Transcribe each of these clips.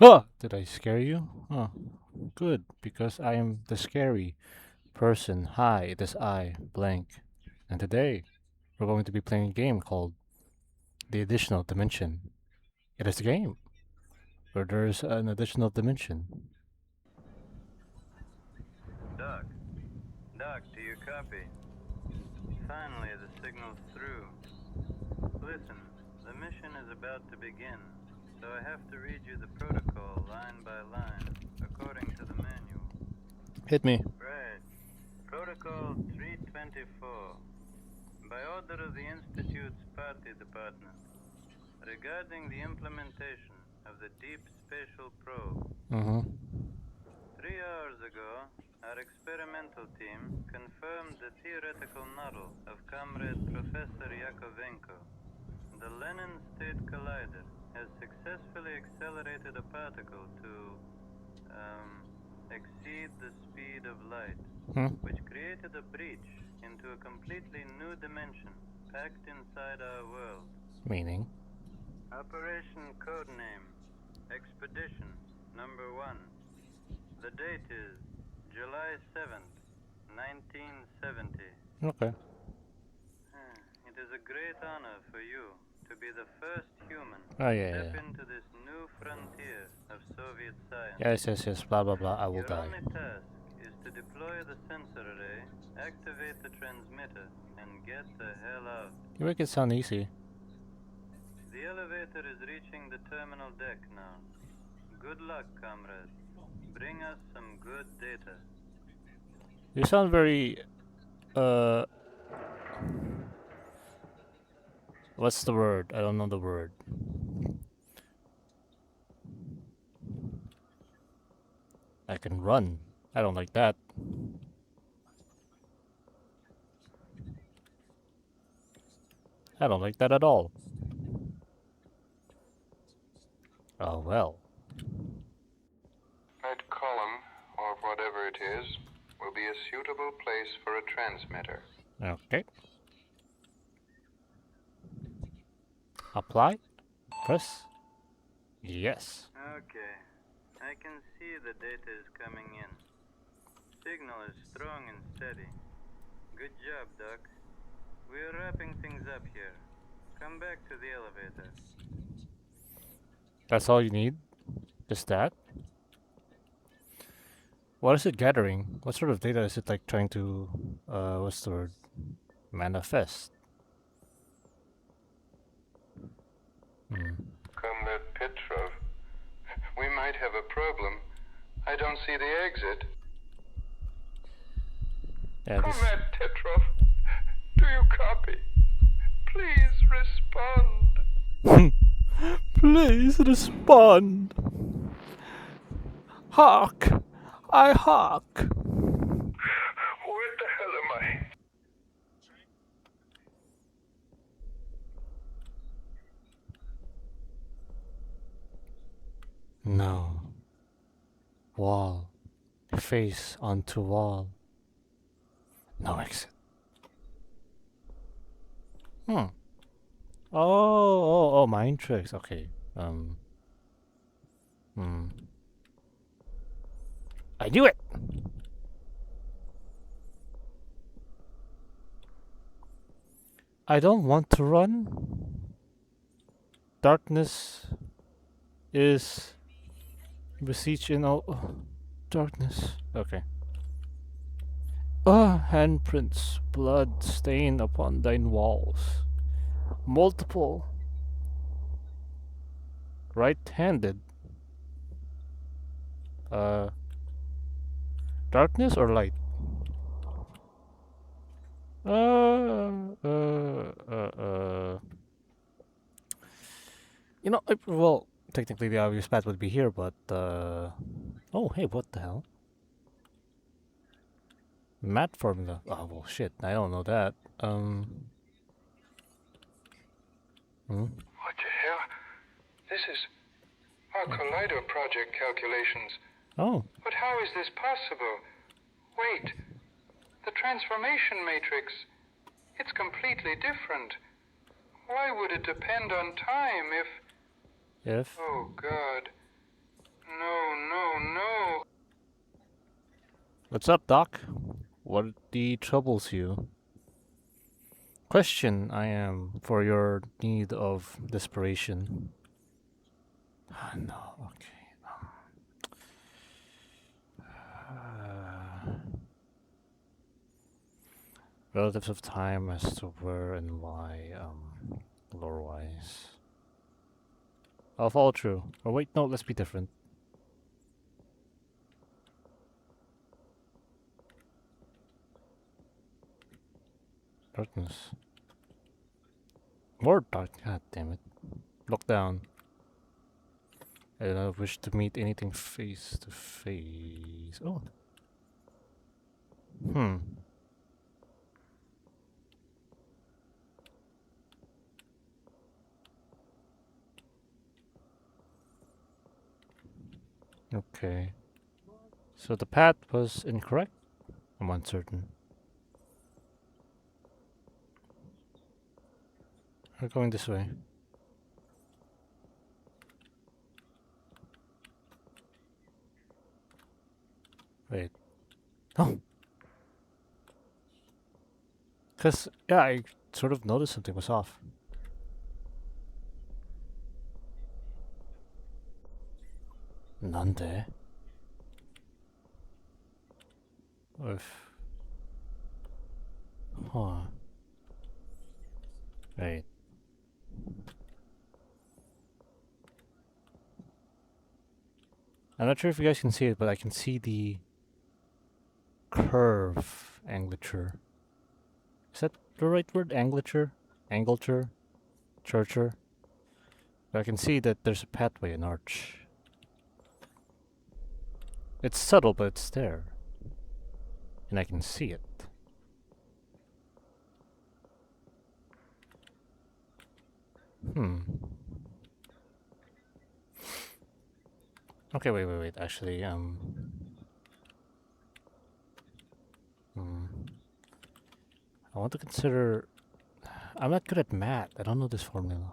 Oh! Did I scare you? Oh, good, because I am the scary person. Hi, it is I, blank. And today, we're going to be playing a game called The Additional Dimension. It is a game where there's an additional dimension. Doc, Doc, do you copy? Finally, the signal's through. Listen, the mission is about to begin, so I have to read you the protocol line by line, according to the manual. Hit me. Right. Protocol 324. By order of the Institute's Party Department, regarding the implementation of the Deep Spatial Probe. Mm-hmm. 3 hours ago, our experimental team confirmed the theoretical model of Comrade Professor Yakovenko. The Lenin State Collider has successfully accelerated a particle to exceed the speed of light, Hmm? which created a breach into a completely new dimension packed inside our world. Meaning? Operation Codename Expedition Number 1. The date is July 7th, 1970. Okay. It is a great honor for you to be the first human Oh, to yeah, yeah, step yeah. into this new frontier of Soviet science. Yes, yes, yes, blah, blah, blah, I will Your die. only task is to deploy the sensor array, activate the transmitter, and get the hell out. You make it sound easy. The elevator is reaching the terminal deck now. Good luck, comrade. Bring us some good data. You sound very, uh... what's the word? I don't know the word. I can run. I don't like that. I don't like that at all. Oh, well. That column, or whatever it is, will be a suitable place for a transmitter. Okay. Apply. Press. Yes. Okay. I can see the data is coming in. Signal is strong and steady. Good job, Doc. We're wrapping things up here. Come back to the elevator. That's all you need? Just that? What is it gathering? What sort of data is it like trying to, what's the word? Manifest? Hmm. Comrade Petrov, we might have a problem. I don't see the exit. Yeah, this. Comrade Petrov, do you copy? Please respond. Please respond. Hark! I hark! Where the hell am I? No. Wall. Face onto wall. No exit. Hmm. Oh, mind tricks. Okay. Hmm. I knew it! I don't want to run. Darkness is beseech in all darkness. Okay. Handprints, blood stain upon thine walls. Multiple. Right-handed. Uh, darkness or light? Uh, uh, uh, uh. Well, technically the obvious path would be here, but, oh, hey, what the hell? Math formula. Oh, well, shit, I don't know that. Hmm? What the hell? This is our Collider project calculations. Oh, But how is this possible? Wait, the transformation matrix. It's completely different. Why would it depend on time if... if? Oh, God. What's up, Doc? What the troubles you? Question I am for your need of desperation. Ah, no, okay. Relatives of time as to where and why, lore wise. I'll follow through. Or wait, no, let's be different. Darkness. More dark. God damn it. Look down. I do not wish to meet anything face to face. Oh. Hmm. Okay. So the path was incorrect? I'm uncertain. We're going this way. Wait. Oh! Because, yeah, I sort of noticed something was off. Nande? If. Huh. Wait. I'm not sure if you guys can see it, but I can see the curve anglature. Is that the right word? Anglature? Angleture? Churcher? I can see that there's a pathway, an arch. It's subtle, but it's there. And I can see it. Hmm. Okay, wait. Actually, hmm. I want to consider. I'm not good at math. I don't know this formula.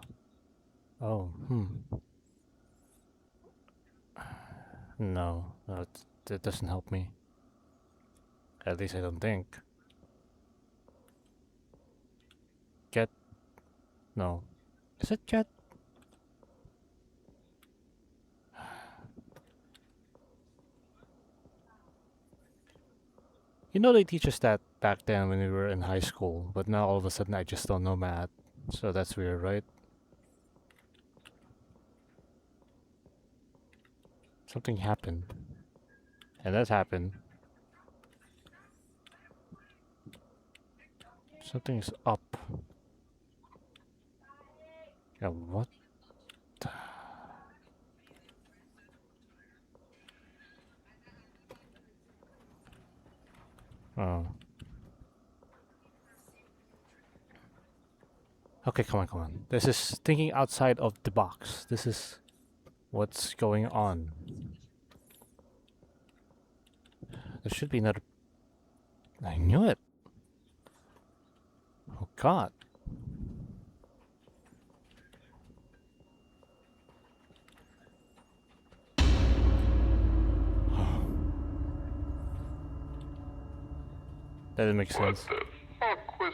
Oh, No, that doesn't help me. At least I don't think. Get. No. Is it get? You know they teach us that back then when we were in high school, but now all of a sudden I just don't know math. So that's weird, right? Something happened. And that happened. Something's up. Yeah, what? Oh. Okay, come on. This is thinking outside of the box. This is what's going on. There should be another. I knew it. Oh god. That didn't make sense. What the fuck was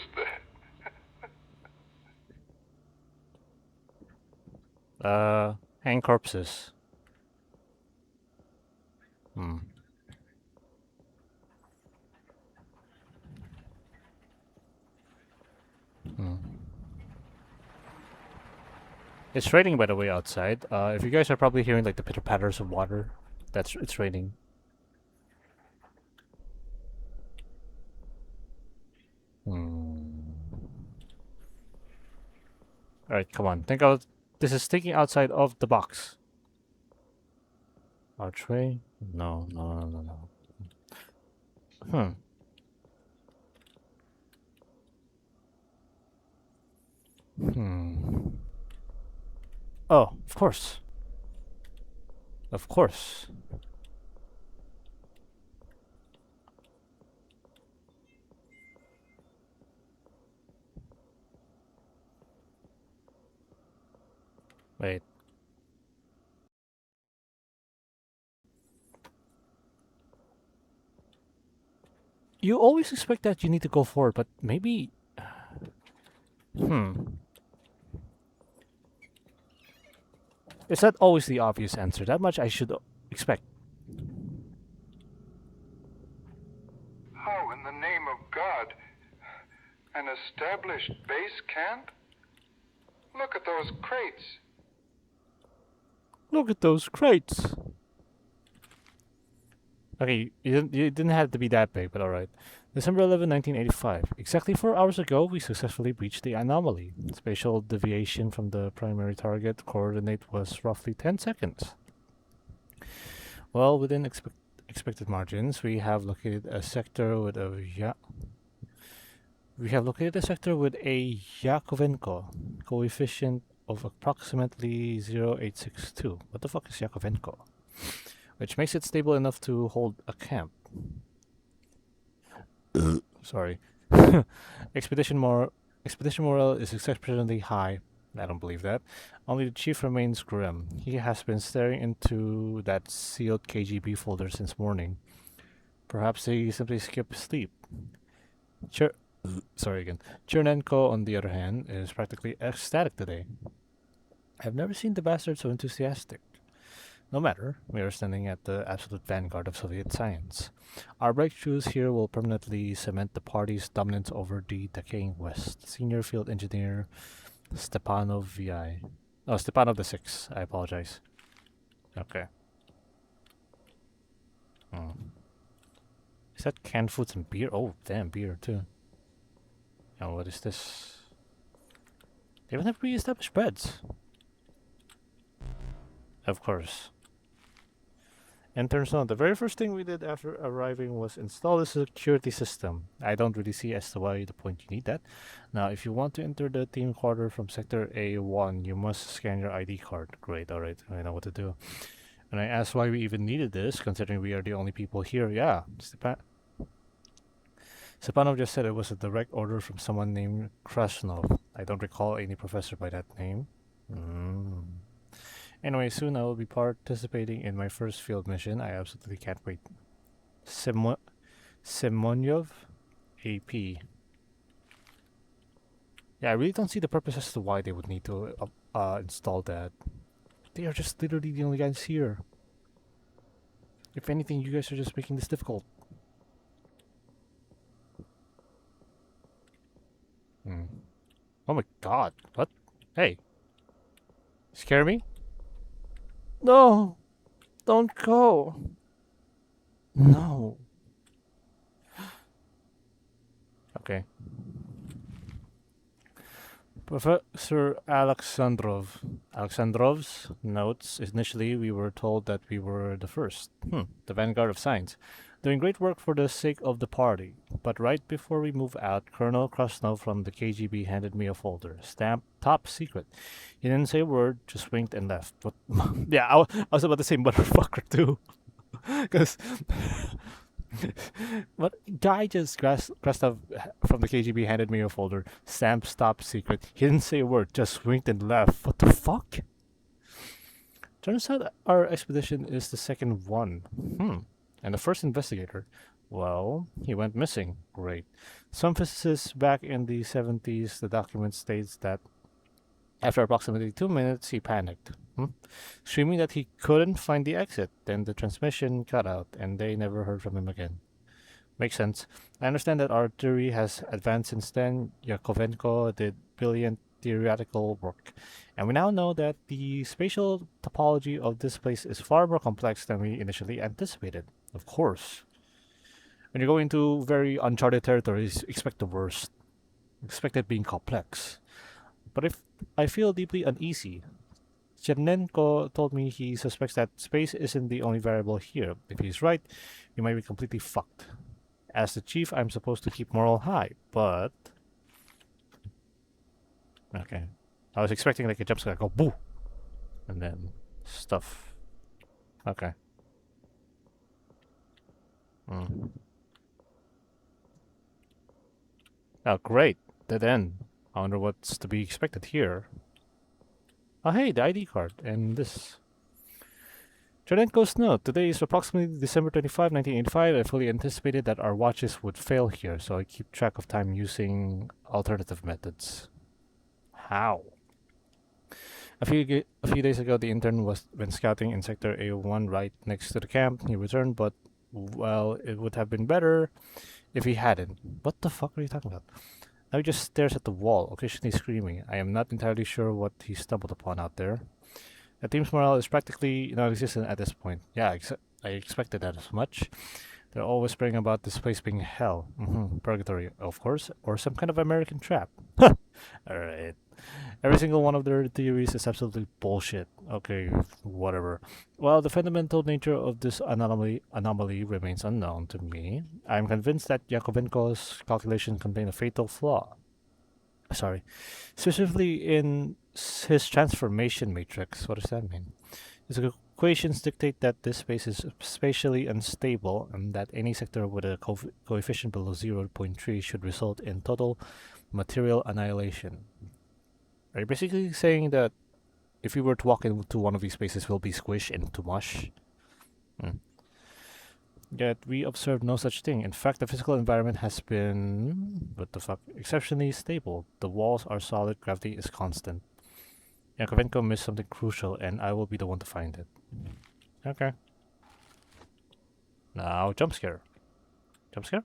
that? Hang corpses. Hmm. Hmm. It's raining, by the way, outside. If you guys are probably hearing like the pitter patters of water, it's raining. Hmm. All right, come on. Think out. This is thinking outside of the box. Archway? No. Hmm. Hmm. Oh, of course. Of course. Wait. You always expect that you need to go forward, but maybe. Hmm. Is that always the obvious answer? That much I should expect. How in the name of God? An established base camp? Look at those crates. Look at those crates. Okay, you didn't have to be that big, but alright. December 11, 1985. Exactly 4 hours ago, we successfully breached the anomaly. Spatial deviation from the primary target coordinate was roughly 10 seconds. Well, within expected margins, we have located a sector with a Yakovenko coefficient of approximately 0.862. What the fuck is Yakovenko? Which makes it stable enough to hold a camp. Sorry. Expedition morale is exceptionally high. I don't believe that. Only the chief remains grim. He has been staring into that sealed KGB folder since morning. Perhaps he simply skipped sleep. Cher- Sorry again. Chernenko, on the other hand, is practically ecstatic today. I've never seen the bastard so enthusiastic. No matter, we are standing at the absolute vanguard of Soviet science. Our breakthroughs here will permanently cement the party's dominance over the decaying West. Senior Field Engineer Stepanov VI. Oh, Stepanov the Sixth. I apologize. Okay. Hmm. Is that canned foods and beer? Oh, damn, beer too. Now, what is this? They even have pre-established beds. Of course. And turns out the very first thing we did after arriving was install the security system. I don't really see as to why the point you need that. Now, if you want to enter the team quarter from sector A1, you must scan your ID card. Great, alright, I know what to do. And I asked why we even needed this, considering we are the only people here. Yeah, Stepanov just said it was a direct order from someone named Krasnov. I don't recall any professor by that name. Mm. Anyway, soon I will be participating in my first field mission. I absolutely can't wait. Semonyov AP. Yeah, I really don't see the purpose as to why they would need to install that. They are just literally the only guys here. If anything, you guys are just making this difficult. Hmm. Oh my god. What? Hey. Scare me? No! Don't go! No. Okay. Professor Alexandrov's notes. Initially, we were told that we were the first, the vanguard of science, doing great work for the sake of the party. But right before we move out, Colonel Krasnov from the KGB handed me a folder, stamped top secret. He didn't say a word, just winked and left. But yeah, I was about to say motherfucker too, because but guy just Krasnov from the KGB handed me a folder, stamped top secret. He didn't say a word, just winked and left. What the fuck? Turns out our expedition is the second one. And the first investigator. Well, he went missing. Great. Some physicists back in the 70s, the document states that after approximately 2 minutes, he panicked, screaming that he couldn't find the exit. Then the transmission cut out, and they never heard from him again. Makes sense. I understand that our theory has advanced since then. Yakovenko did brilliant theoretical work. And we now know that the spatial topology of this place is far more complex than we initially anticipated. Of course. When you go into very uncharted territories, expect the worst. Expect it being complex. But if I feel deeply uneasy, Chernenko told me he suspects that space isn't the only variable here. If he's right, we might be completely fucked. As the chief, I'm supposed to keep morale high, but... Okay. I was expecting like a jump scare, go boo! And then stuff. Okay. Oh, great. Dead end. I wonder what's to be expected here. Oh, hey, the ID card. And this. Cherdenko's note. Today is approximately December 25, 1985. I fully anticipated that our watches would fail here, so I keep track of time using alternative methods. How? A few days ago, the intern was when scouting in Sector A1 right next to the camp. He returned, but, well, it would have been better if he hadn't. What the fuck are you talking about? Now he just stares at the wall, occasionally screaming. I am not entirely sure what he stumbled upon out there. The team's morale is practically non-existent at this point. Yeah, I expected that as much. They're all whispering about this place being hell. Purgatory, of course, or some kind of American trap. Alright. Every single one of their theories is absolutely bullshit. Okay, whatever. Well, the fundamental nature of this anomaly remains unknown to me. I'm convinced that Yakovenko's calculation contain a fatal flaw. Sorry. Specifically in his transformation matrix. What does that mean? His equations dictate that this space is spatially unstable and that any sector with a coefficient below 0.3 should result in total material annihilation. Are you basically saying that if we were to walk into one of these spaces, we'll be squished into mush? Yet we observed no such thing. In fact, the physical environment has been, what the fuck, exceptionally stable. The walls are solid, gravity is constant. Yakovenko missed something crucial, and I will be the one to find it. Okay. Now, jump scare. Jump scare?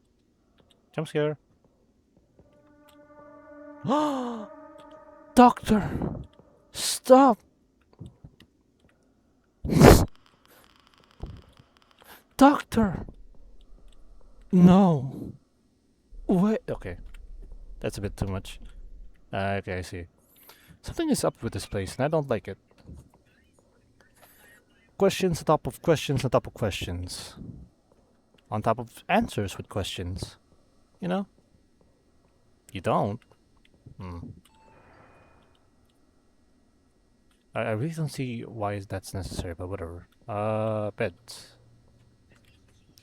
Jump scare. Doctor! Stop! Doctor! No! Wait. Okay. That's a bit too much. Okay, I see. Something is up with this place, and I don't like it. Questions on top of questions on top of questions. On top of answers with questions. You know? You don't? I really don't see why that's necessary, but whatever. Beds.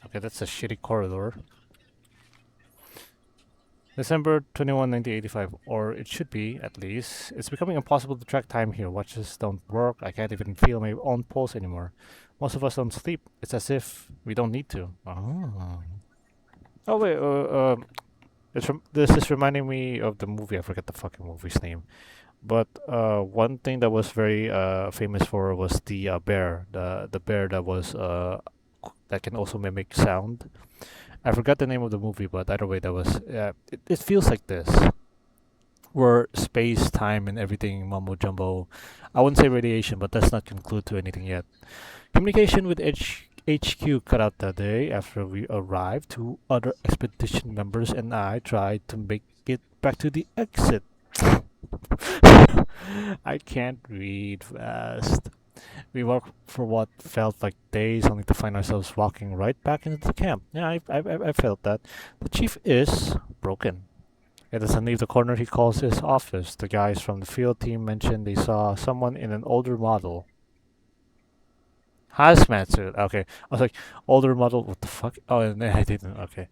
Okay, that's a shitty corridor. December 21, 1985, or it should be, at least. It's becoming impossible to track time here. Watches don't work. I can't even feel my own pulse anymore. Most of us don't sleep. It's as if we don't need to. Oh wait, this is reminding me of the movie. I forget the fucking movie's name. But one thing that was very famous for was the bear. The bear that was that can also mimic sound. I forgot the name of the movie, but either way, that was it feels like this, where space, time, and everything mumbo jumbo. I wouldn't say radiation, but that's not conclude to anything yet. Communication with HQ cut out that day after we arrived. Two other expedition members and I tried to make it back to the exit. I can't read fast. We walked for what felt like days, only to find ourselves walking right back into the camp. Yeah, I felt that. The chief is broken. It doesn't leave the corner he calls his office. The guys from the field team mentioned they saw someone in an older model. Hazmat suit. Okay. I was like, older model, what the fuck? Oh, no, I didn't. Okay.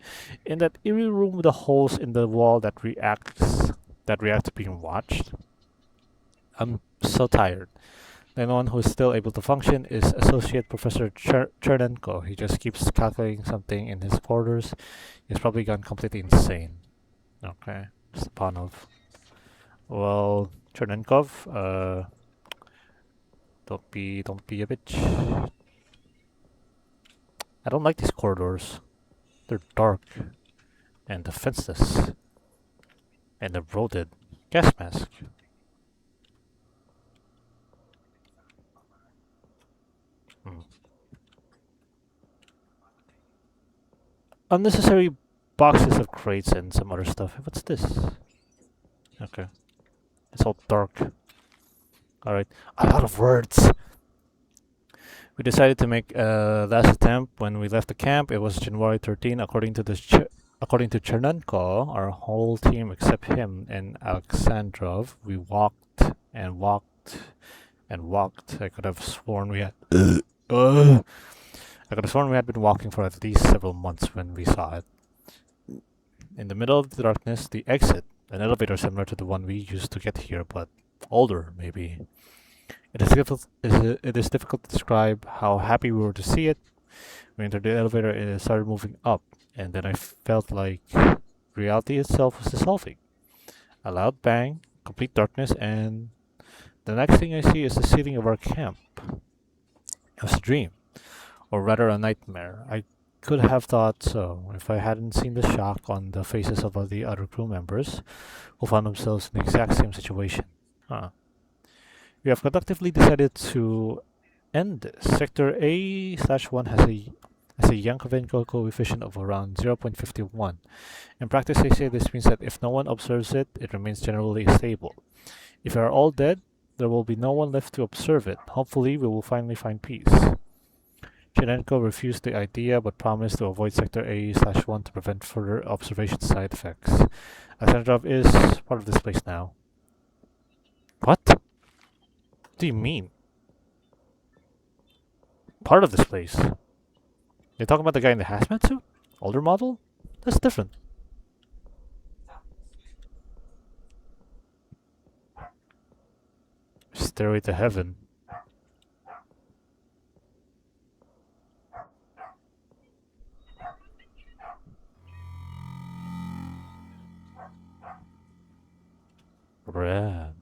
In that eerie room with the holes in the wall that react to being watched. I'm so tired. The only one who is still able to function is Associate Professor Chernenko. He just keeps calculating something in his quarters. He's probably gone completely insane. Okay, Stepanov. Well, Chernenkov, don't be a bitch. I don't like these corridors. They're dark and defenseless and eroded. Gas mask. Unnecessary boxes of crates and some other stuff. What's this? Okay. It's all dark. Alright. A lot of words. We decided to make a last attempt when we left the camp. It was January 13, according to Chernenko, our whole team except him and Alexandrov. We walked and walked and walked. I could have sworn we had been walking for at least several months when we saw it. In the middle of the darkness, the exit, an elevator similar to the one we used to get here, but older, maybe. It is difficult to describe how happy we were to see it. We entered the elevator and it started moving up, and then I felt like reality itself was dissolving. A loud bang, complete darkness, and the next thing I see is the ceiling of our camp. It was a dream, or rather a nightmare. I could have thought so if I hadn't seen the shock on the faces of all the other crew members who found themselves in the exact same situation. Huh. We have collectively decided to end this. Sector A/1 has a Yankovenko coefficient of around 0.51. In practice, they say this means that if no one observes it, it remains generally stable. If we are all dead, there will be no one left to observe it. Hopefully, we will finally find peace. Chenenko refused the idea but promised to avoid Sector A/1 to prevent further observation side effects. Alexandrov is part of this place now. What? What do you mean? Part of this place? You're talking about the guy in the hazmat suit? Older model? That's different. Stairway to heaven. Rad.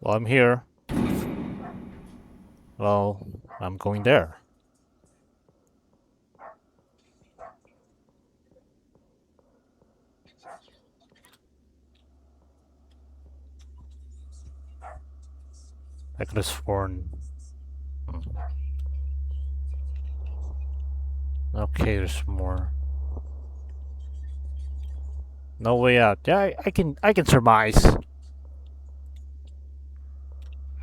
Well, I'm here. Well, I'm going there. I could have sworn. Hmm. Okay, there's more. No way out. Yeah, I can surmise.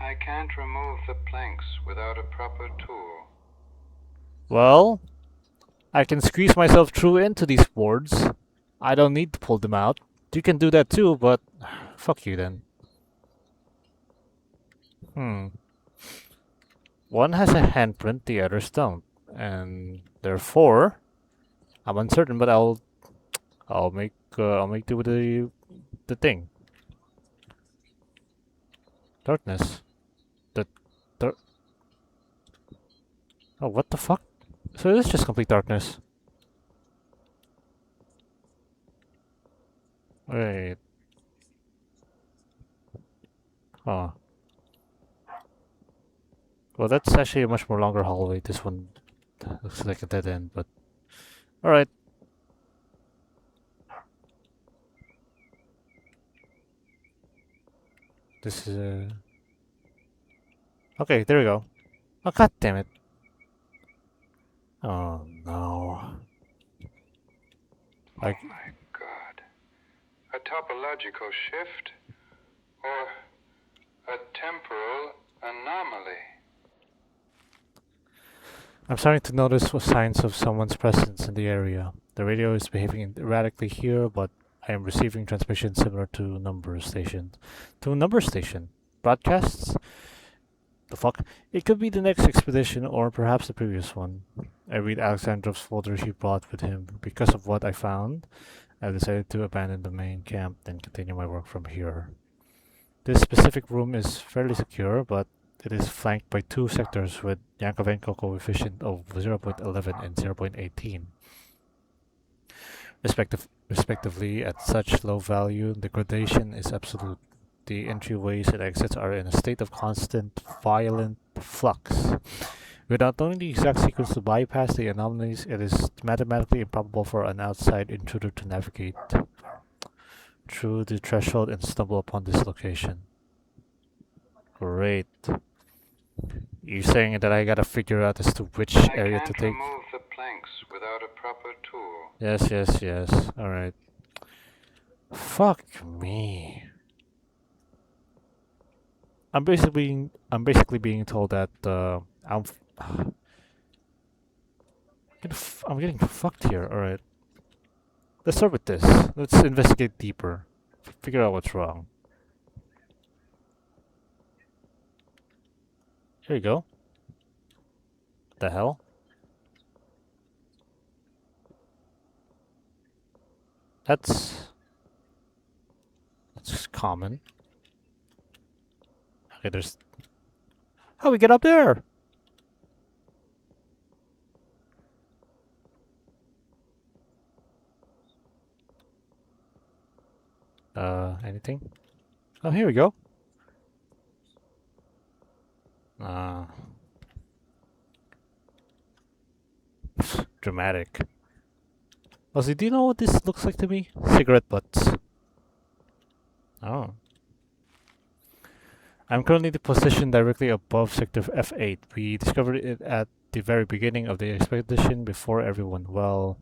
I can't remove the planks without a proper tool. Well, I can squeeze myself through into these boards. I don't need to pull them out. You can do that too, but fuck you then. Hmm. One has a handprint, the others don't, and therefore I'm uncertain. But I'll make do with the thing. Darkness. The dark. Oh, what the fuck? So it is just complete darkness. Wait. Huh. Well, that's actually a much more longer hallway. This one looks like a dead end, but alright. This is okay, there we go. Oh, god damn it. Oh no. Oh Like, my God. A topological shift or a temporal anomaly. I'm starting to notice signs of someone's presence in the area. The radio is behaving erratically here, but I am receiving transmissions similar to number station. To a number station? Broadcasts? The fuck? It could be the next expedition or perhaps the previous one. I read Alexandrov's folder he brought with him. Because of what I found, I decided to abandon the main camp and continue my work from here. This specific room is fairly secure, but it is flanked by two sectors with Yankovenko coefficient of 0.11 and 0.18. Respectively, at such low value, the gradation is absolute. The entryways and exits are in a state of constant, violent flux. Without knowing the exact sequence to bypass the anomalies, it is mathematically improbable for an outside intruder to navigate through the threshold and stumble upon this location. Great. You're saying that I gotta figure out as to which I area to can't take? remove the planks without a proper tool. Yes, yes, yes. Alright. Fuck me. I'm basically being told that I'm getting fucked here. All right, let's start with this. Let's investigate deeper. Figure out what's wrong. Here you go. What the hell? That's common. Okay, there's. How we get up there? Anything? Oh, here we go. Uh, Dramatic. Leslie, do you know what this looks like to me? Cigarette butts. Oh. I'm currently positioned directly above Sector F8. We discovered it at the very beginning of the expedition before everyone. Well,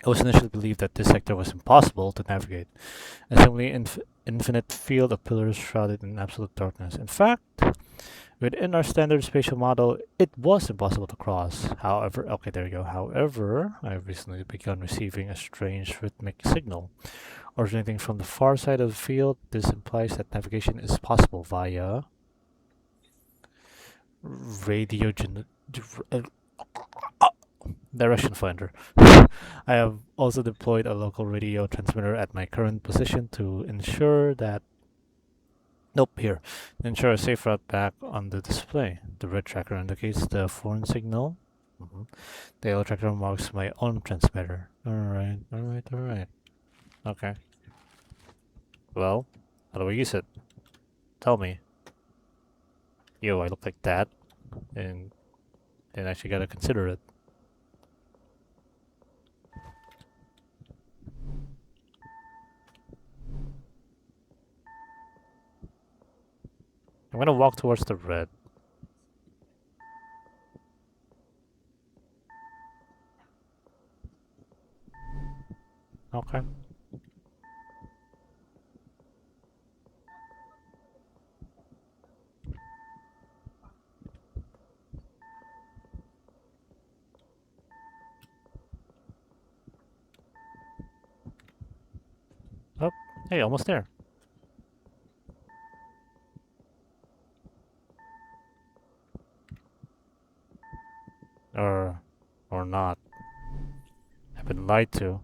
it was initially believed that this sector was impossible to navigate. A seemingly infinite field of pillars shrouded in absolute darkness. In fact, within our standard spatial model, it was impossible to cross. However, okay, there you go. However, I've recently begun receiving a strange rhythmic signal originating from the far side of the field. This implies that navigation is possible via radio direction finder. I have also deployed a local radio transmitter at my current position to ensure that nope, here. Ensure a safe route back on the display. The red tracker indicates the foreign signal. The yellow tracker marks my own transmitter. Alright. Okay. Well, how do I use it? Tell me. Yo, I look like that. And actually gotta consider it. I'm gonna walk towards the red. Okay. Oh, hey, almost there. Or not. I've been lied to.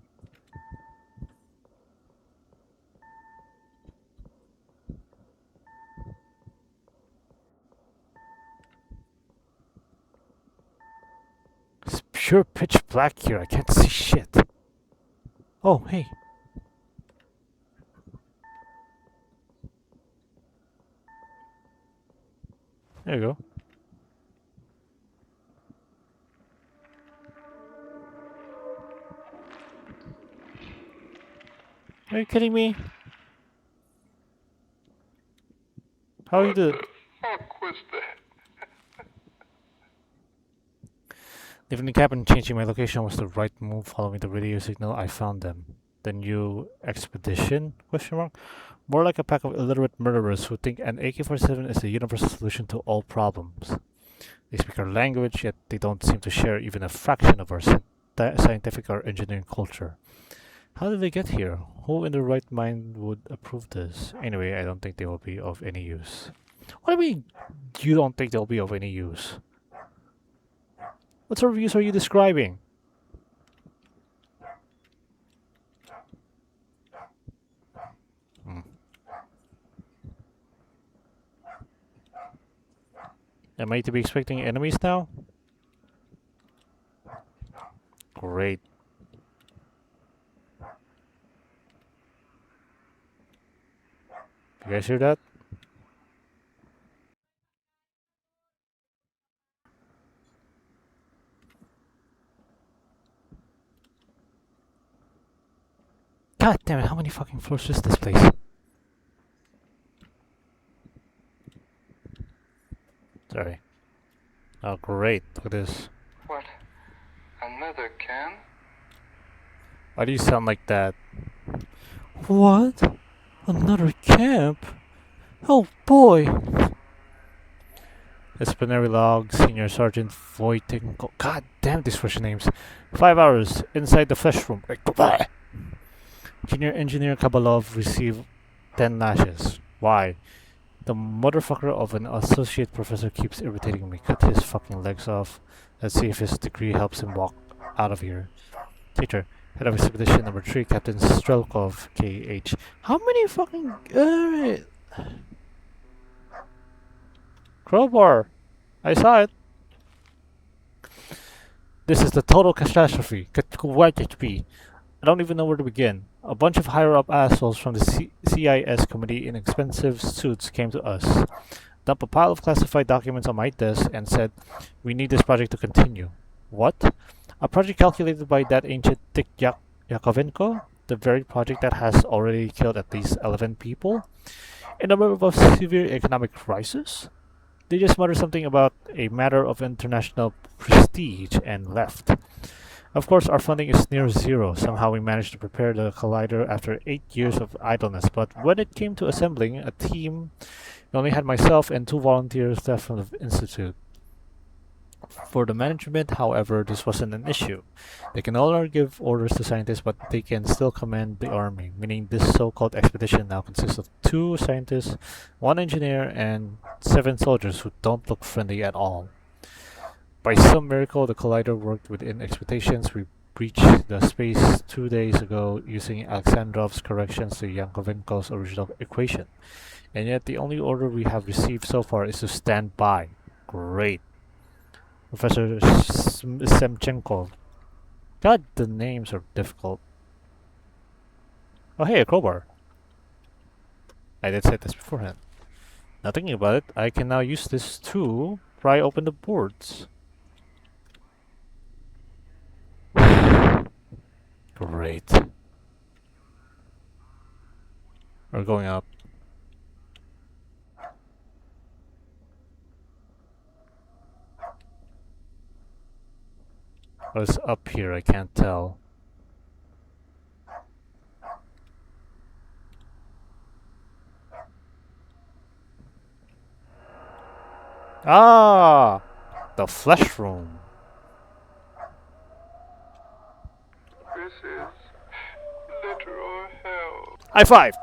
It's pure pitch black here. I can't see shit. Oh, hey. There you go. Are you kidding me? How you do it? Fuck was that? Leaving the cabin and changing my location was the right move. Following the radio signal, I found them. The new expedition? Question mark. More like a pack of illiterate murderers who think an AK-47 is the universal solution to all problems. They speak our language, yet they don't seem to share even a fraction of our scientific or engineering culture. How did they get here? Who in their right mind would approve this? Anyway, I don't think they will be of any use. What do you mean you don't think they'll be of any use? What sort of use are you describing? Am I to be expecting enemies now? Great. You guys hear that? God damn it, how many fucking floors is this place? Sorry. Oh, great. Look at this. What? Another can? Why do you sound like that? What? Another camp? Oh boy! Disciplinary log, Senior Sergeant Voight Technical. God damn these first names. 5 hours inside the flesh room. Junior Engineer Kabalov received 10 lashes. Why? The motherfucker of an associate professor keeps irritating me. Cut his fucking legs off. Let's see if his degree helps him walk out of here. Teacher, Head of Expedition number 3, Captain Strelkov, KH. How many fucking... Alright. Crowbar! I saw it! This is the total catastrophe. I don't even know where to begin. A bunch of higher-up assholes from the CIS committee in expensive suits came to us, dumped a pile of classified documents on my desk, and said, "We need this project to continue." What? A project calculated by that ancient Dick Yakovenko? The very project that has already killed at least 11 people? In the middle of a severe economic crisis? They just muttered something about a matter of international prestige and left. Of course, our funding is near zero. Somehow we managed to prepare the collider after 8 years of idleness, but when it came to assembling a team, we only had myself and 2 volunteers left from the Institute. For the management, however, this wasn't an issue. They can no longer give orders to scientists, but they can still command the army, meaning this so-called expedition now consists of 2 scientists, 1 engineer, and 7 soldiers who don't look friendly at all. By some miracle, the collider worked within expectations. We breached the space 2 days ago using Alexandrov's corrections to Yankovenko's original equation. And yet the only order we have received so far is to stand by. Great. Professor Semchenkov. God, the names are difficult. Oh hey, a crowbar. I did say this beforehand. Now thinking about it, I can now use this to pry open the boards. Great. We're going up. What's up here? I can't tell. Ah! The flesh room. This is literal hell. High five!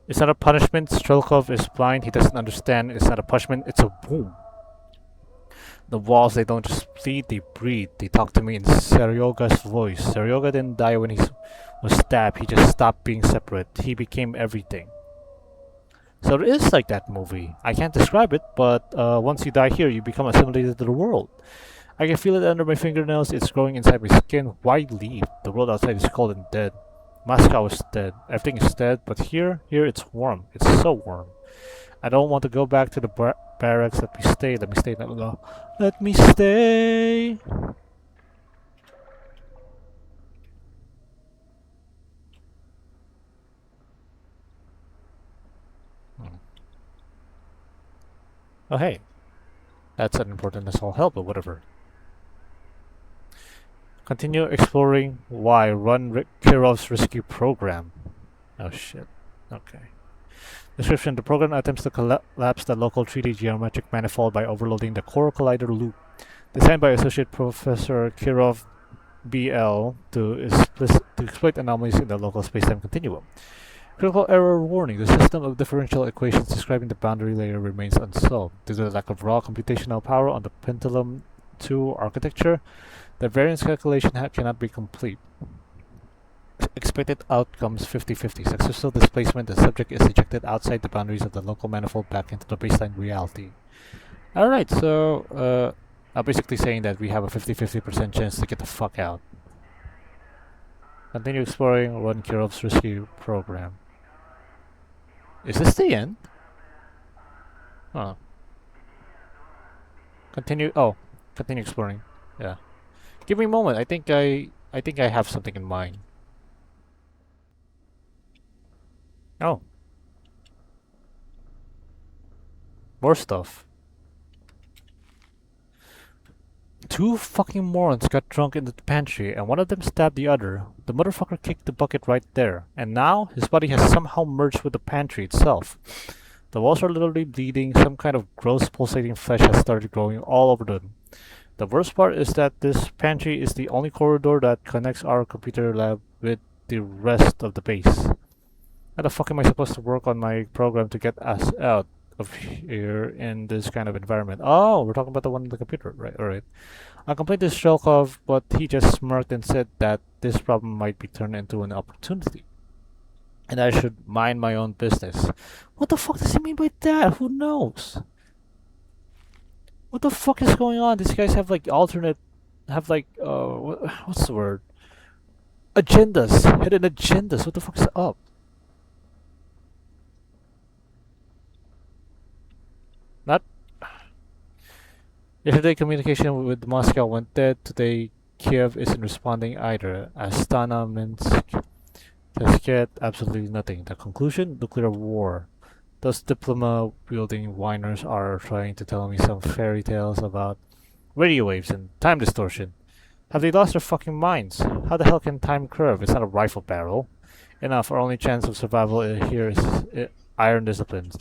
It's not a punishment. Strelkov is blind. He doesn't understand. It's not a punishment. It's a boom. The walls, they don't just bleed, they breathe. They talk to me in Seryoga's voice. Seryoga didn't die when he was stabbed. He just stopped being separate. He became everything. So it is like that movie. I can't describe it, but once you die here, you become assimilated to the world. I can feel it under my fingernails. It's growing inside my skin. Why leave? The world outside is cold and dead. Moscow is dead. Everything is dead, but here it's warm. It's so warm. I don't want to go back to the barracks. Let me stay. Let me stay. Let me stay. Oh hey, that's unimportant as all hell, but whatever. Continue exploring why. Run Kirov's rescue program. Oh shit. Okay. Description: the program attempts to collapse the local 3D geometric manifold by overloading the core collider loop. Designed by Associate Professor Kirov BL to exploit anomalies in the local spacetime continuum. Critical error warning. The system of differential equations describing the boundary layer remains unsolved. Due to the lack of raw computational power on the Pendulum 2 architecture, the variance calculation cannot be complete. Expected outcomes 50-50. Successful displacement, the subject is ejected outside the boundaries of the local manifold back into the baseline reality. Alright, so I'm basically saying that we have a 50-50% chance to get the fuck out. Continue exploring, run Kirov's rescue program. Is this the end? Huh. Continue exploring. Yeah. Give me a moment. I think I have something in mind. Oh. More stuff. 2 fucking morons got drunk in the pantry and one of them stabbed the other. The motherfucker kicked the bucket right there. And now his body has somehow merged with the pantry itself. The walls are literally bleeding. Some kind of gross pulsating flesh has started growing all over them. The worst part is that this pantry is the only corridor that connects our computer lab with the rest of the base. How the fuck am I supposed to work on my program to get us out? of here in this kind of environment. Oh, we're talking about the one in the computer, right? All right. I complained to Shelkov, but he just smirked and said that this problem might be turned into an opportunity, and I should mind my own business. What the fuck does he mean by that? Who knows? What the fuck is going on? These guys have like alternate, have like what's the word? Agendas, hidden agendas. What the fuck is up? Not yesterday. Communication with Moscow went dead. Today, Kiev isn't responding either. Astana, Minsk, Tashkent, absolutely nothing. The conclusion: nuclear war. Those diploma-wielding whiners are trying to tell me some fairy tales about radio waves and time distortion. Have they lost their fucking minds? How the hell can time curve? It's not a rifle barrel. Enough. Our only chance of survival here is iron disciplines.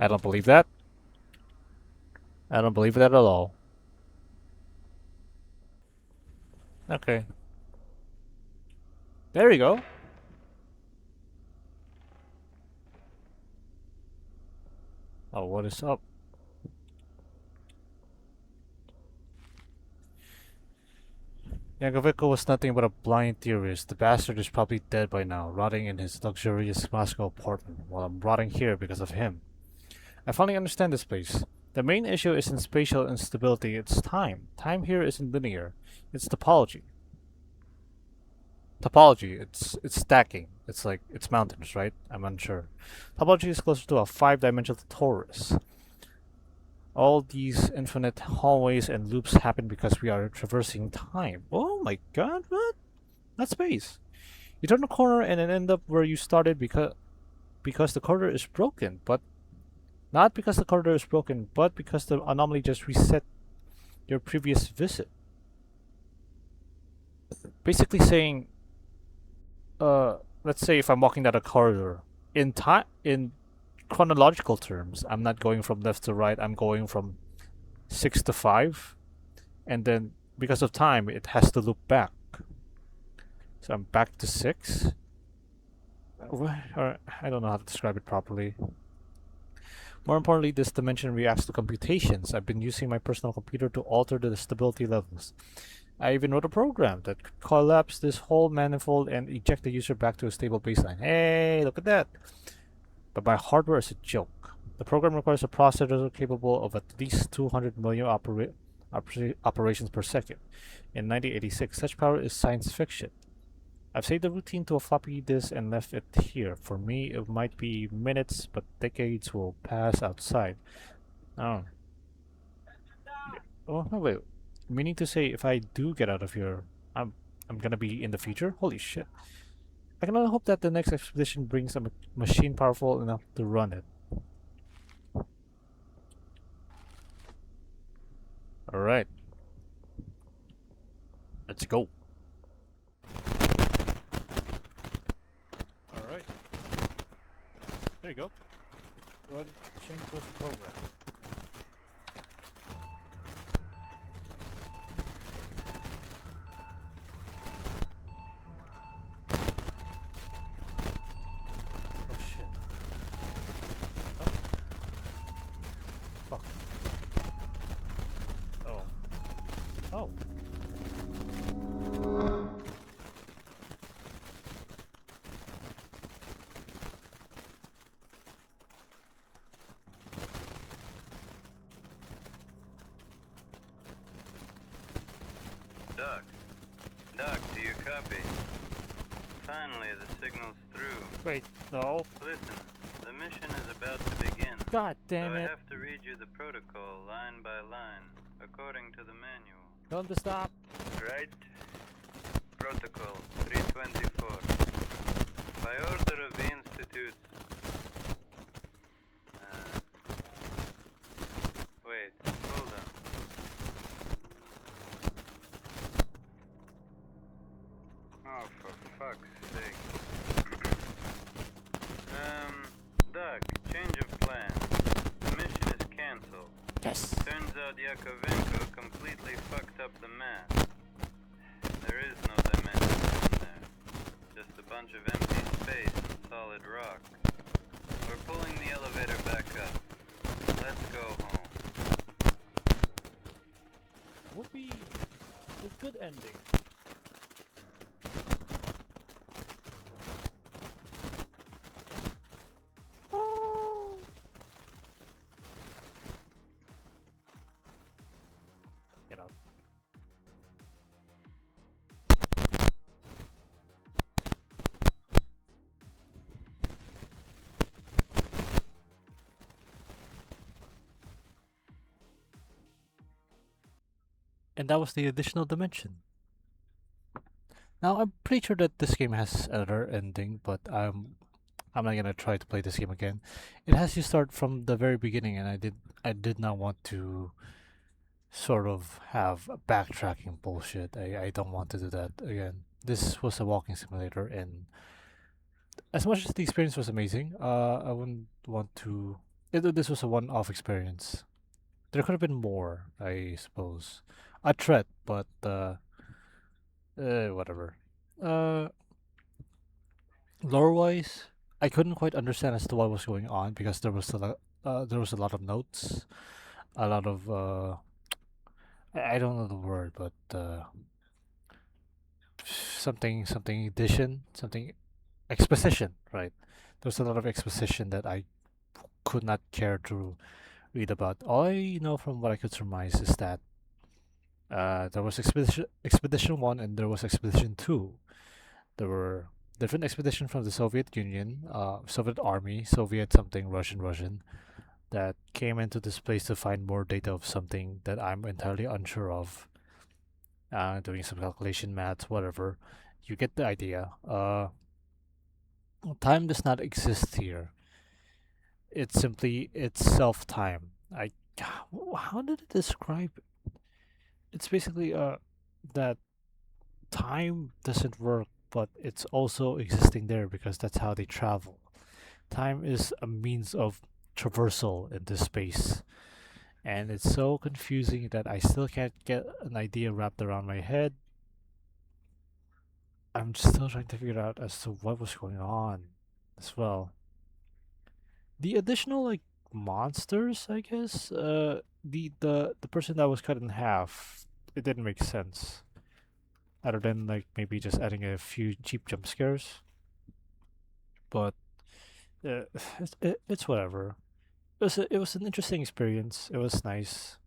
I don't believe that. I don't believe that at all. Okay. There you go. Oh, what is up? Yankovic was nothing but a blind theorist. The bastard is probably dead by now, rotting in his luxurious Moscow apartment, while I'm rotting here because of him. I finally understand this place. The main issue isn't spatial instability, it's time. Time here isn't linear. It's topology. Topology, it's stacking. It's mountains, right? I'm unsure. Topology is closer to a five-dimensional torus. All these infinite hallways and loops happen because we are traversing time. Oh my god, what? Not space. You turn a corner and then end up where you started because the corridor is broken, but not because the corridor is broken, but because the anomaly just reset your previous visit. Basically saying, let's say if I'm walking down a corridor, in chronological terms, I'm not going from left to right, I'm going from 6 to 5, and then because of time, it has to loop back. So I'm back to 6. Or I don't know how to describe it properly. More importantly, this dimension reacts to computations. I've been using my personal computer to alter the stability levels. I even wrote a program that could collapse this whole manifold and eject the user back to a stable baseline. Hey, look at that! But my hardware is a joke. The program requires a processor capable of at least 200 million operations per second. In 1986, such power is science fiction. I've saved the routine to a floppy disk and left it here. For me, it might be minutes, but decades will pass outside. Oh. Oh, no, wait. Meaning to say, if I do get out of here, I'm gonna be in the future? Holy shit. I can only hope that the next expedition brings a machine powerful enough to run it. Alright. Let's go. Alright. There you go. Go ahead and change this program. Oh shit. Oh. Fuck. Oh. Oh. Doc. Doc, do you copy? Finally, the signal's through. Wait, no. Listen, the mission is about to begin. God damn So I it. have to read you the protocol line by line, according to the manual. Tell him to stop. Right? Protocol 324. By order of the Institute. Wait, hold on. Oh, for fuck's sake. Doc, change of plan. The mission is cancelled. Yes. Turns out Yakovenko completely fucked up the map. There is no dimension in there. Just a bunch of empty space and solid rock. We're pulling the elevator back up. A good ending. Get out. And that was the additional dimension. Now I'm pretty sure that this game has another ending, but I'm not gonna try to play this game again. It has you start from the very beginning, and I did not want to sort of have a backtracking bullshit. I don't want to do that again. This was a walking simulator, and as much as the experience was amazing, I wouldn't want to. This was a one-off experience. There could have been more, I suppose. A threat, but whatever. Uh, Lore-wise, I couldn't quite understand as to what was going on because there was a lot of notes, a lot of I don't know the word, but something addition, something exposition, right? There was a lot of exposition that I could not care to read about. All I know from what I could surmise is that there was Expedition 1 and there was Expedition 2. There were different expeditions from the Soviet Union, Soviet Army, Soviet something, Russian, that came into this place to find more data of something that I'm entirely unsure of. Doing some calculation, maths, whatever. You get the idea. Time does not exist here. It's simply itself time. How did it describe? It's basically that time doesn't work, but it's also existing there because that's how they travel. Time is a means of traversal in this space, and it's so confusing that I still can't get an idea wrapped around my head. I'm still trying to figure out as to what was going on as well. The additional like monsters, I guess. The person that was cut in half, it didn't make sense. Other than like maybe just adding a few cheap jump scares, but it's whatever. It was an interesting experience. It was nice.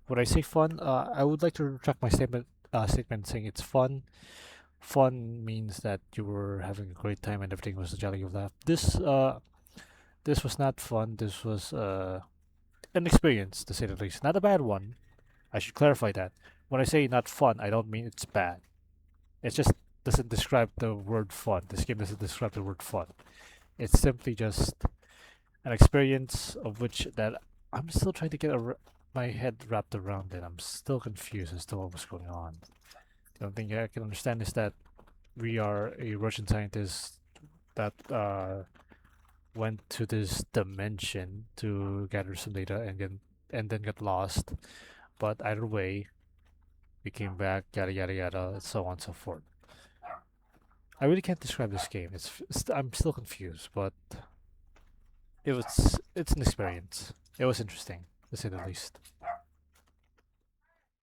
Would I say fun? I would like to retract my statement saying it's fun. Fun means that you were having a great time and everything was a jolly good laugh. This was not fun. This was an experience to say the least. Not a bad one. I should clarify that. When I say not fun, I don't mean it's bad. It just doesn't describe the word fun. This game doesn't describe the word fun. It's simply just an experience of which that I'm still trying to get my head wrapped around it. I'm still confused as to what was going on. The only thing I can understand is that we are a Russian scientist that went to this dimension to gather some data and then got lost. But either way, we came back, yada yada yada, so on and so forth. I really can't describe this game. I'm still confused, but it's an experience. It was interesting, to say the least.